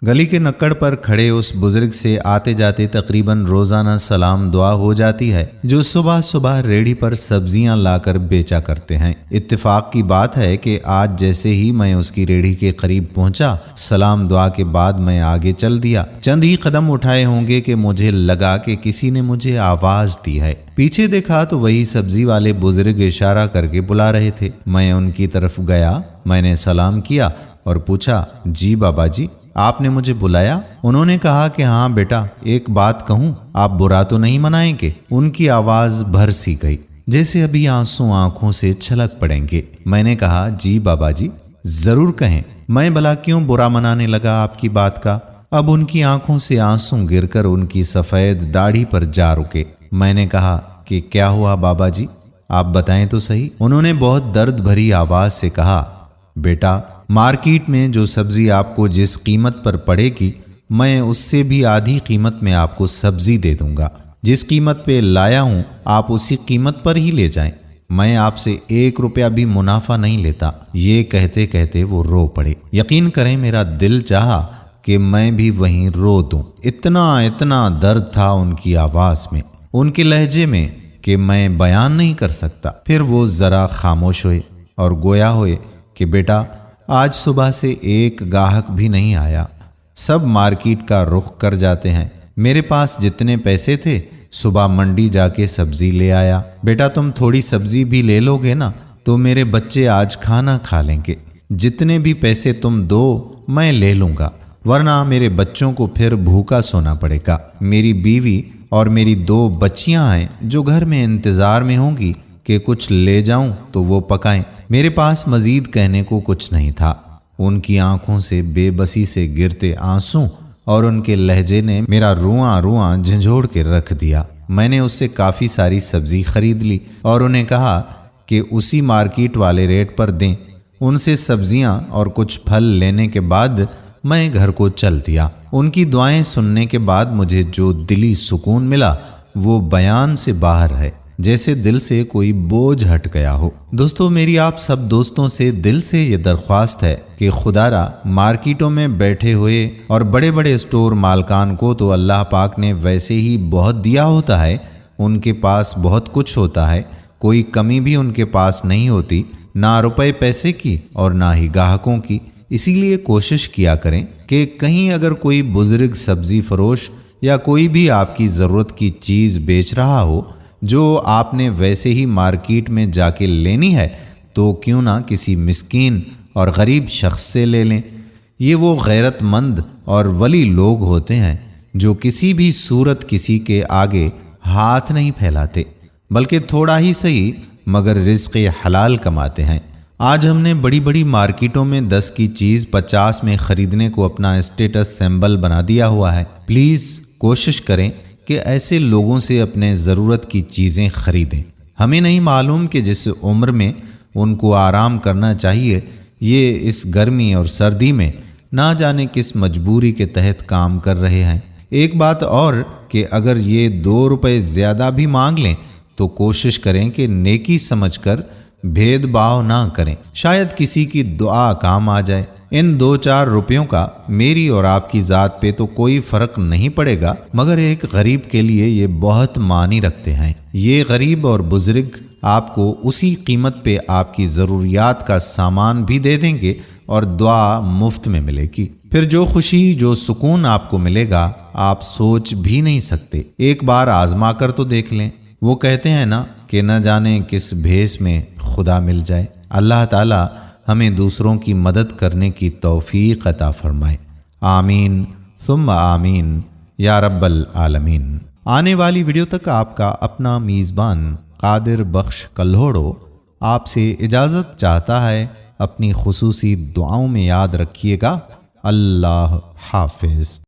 गली के नक्कड़ पर खड़े उस बुजुर्ग से आते जाते तकरीबन रोजाना सलाम दुआ हो जाती है, जो सुबह सुबह रेडी पर सब्जियां लाकर बेचा करते हैं। इत्तेफाक की बात है कि आज जैसे ही मैं उसकी रेडी के करीब पहुंचा, सलाम दुआ के बाद मैं आगे चल दिया। चंद ही कदम उठाए होंगे कि मुझे लगा कि किसी ने मुझे आवाज दी है। पीछे देखा तो वही सब्जी वाले बुजुर्ग इशारा करके बुला रहे थे। मैं उनकी तरफ गया, मैंने सलाम किया और पूछा, जी बाबा जी, आपने मुझे बुलाया? उन्होंने कहा कि हाँ बेटा, एक बात कहूँ, आप बुरा तो नहीं मनाएंगे? उनकी आवाज भर सी गई, जैसे अभी आंसू आंखों से छलक पड़ेंगे। मैंने कहा, जी बाबा जी, जरूर कहें। मैं भला क्यों बुरा मनाने लगा आपकी बात का? अब उनकी आंखों से आंसू गिरकर उनकी सफेद दाढ़ी पर जा रुके। मैंने कहा कि क्या हुआ बाबा जी, आप बताएं तो सही। उन्होंने बहुत दर्द भरी आवाज से कहा, बेटा, मार्केट में जो सब्जी आपको जिस कीमत पर पड़ेगी, मैं उससे भी आधी कीमत में आपको सब्जी दे दूंगा। जिस कीमत पे लाया हूं, आप उसी कीमत पर ही ले जाएं। मैं आपसे 1 रुपया भी मुनाफा नहीं लेता। ये कहते कहते वो रो पड़े। यकीन करें, मेरा दिल चाहा कि मैं भी वहीं रो दूं। इतना दर्द था उनकी आवाज में, उनके लहजे में, कि मैं बयान नहीं कर सकता। फिर वो जरा खामोश हुए और गोया हुए कि बेटा, आज सुबह से एक गाहक भी नहीं आया, सब मार्केट का रुख कर जाते हैं। मेरे पास जितने पैसे थे, सुबह मंडी जाके सब्जी ले आया। बेटा, तुम थोड़ी सब्जी भी ले लोगे ना, तो मेरे बच्चे आज खाना खा लेंगे। जितने भी पैसे तुम दो, मैं ले लूंगा, वरना मेरे बच्चों को फिर भूखा सोना पड़ेगा। मेरी बीवी और मेरी 2 बच्चियां हैं जो घर में इंतजार में होंगी कि कुछ ले जाऊं तो वो पकाएं। मेरे पास मजीद कहने को कुछ नहीं था। उनकी आंखों से बेबसी से गिरते आंसू और उनके लहजे ने मेरा रुआं झंझोड़ के रख दिया। मैंने उससे काफ़ी सारी सब्जी खरीद ली और उन्हें कहा कि उसी मार्केट वाले रेट पर दें। उनसे सब्जियां और कुछ फल लेने के बाद मैं घर को चल दिया। उनकी दुआएं सुनने के बाद मुझे जो दिली सुकून मिला, वो बयान से बाहर है। जैसे दिल से कोई बोझ हट गया हो। दोस्तों, मेरी आप सब दोस्तों से दिल से ये दरख्वास्त है कि खुदारा मार्केटों में बैठे हुए और बड़े बड़े स्टोर मालकान को तो अल्लाह पाक ने वैसे ही बहुत दिया होता है, उनके पास बहुत कुछ होता है, कोई कमी भी उनके पास नहीं होती, ना रुपए पैसे की और ना ही ग्राहकों की। इसीलिए कोशिश किया करें कि कहीं अगर कोई बुजुर्ग सब्जी फरोश या कोई भी आपकी ज़रूरत की चीज़ बेच रहा हो जो आपने वैसे ही मार्केट में जाके लेनी है, तो क्यों ना किसी मिस्कीन और गरीब शख्स से ले लें। ये वो गैरतमंद और वली लोग होते हैं जो किसी भी सूरत किसी के आगे हाथ नहीं फैलाते, बल्कि थोड़ा ही सही मगर रिज़्क़ हलाल कमाते हैं। आज हमने बड़ी बड़ी मार्केटों में 10 की चीज़ 50 में ख़रीदने को अपना स्टेटस सिंबल बना दिया हुआ है। प्लीज़ कोशिश करें कि ऐसे लोगों से अपने ज़रूरत की चीज़ें खरीदें। हमें नहीं मालूम कि जिस उम्र में उनको आराम करना चाहिए, ये इस गर्मी और सर्दी में ना जाने किस मजबूरी के तहत काम कर रहे हैं। एक बात और कि अगर ये 2 रुपए ज़्यादा भी मांग लें तो कोशिश करें कि नेकी समझकर भेदभाव ना करें, शायद किसी की दुआ काम आ जाए। इन 2-4 रुपयों का मेरी और आपकी ज़ात पे तो कोई फ़र्क नहीं पड़ेगा, मगर एक गरीब के लिए ये बहुत मानी रखते हैं। ये गरीब और बुजुर्ग आपको उसी कीमत पे आपकी ज़रूरियात का सामान भी दे देंगे और दुआ मुफ्त में मिलेगी। फिर जो खुशी, जो सुकून आपको मिलेगा, आप सोच भी नहीं सकते। एक बार आजमा कर तो देख लें। वो कहते हैं ना कि न जाने किस भेष में खुदा मिल जाए। अल्लाह ताला हमें दूसरों की मदद करने की तौफीक अता फरमाए। आमीन सुम्मा आमीन या रब्बल आलमीन। आने वाली वीडियो तक आपका अपना मीज़बान कादिर बख्श कल्होड़ो आपसे इजाज़त चाहता है। अपनी खुसूसी दुआओं में याद रखिएगा। अल्लाह हाफिज़।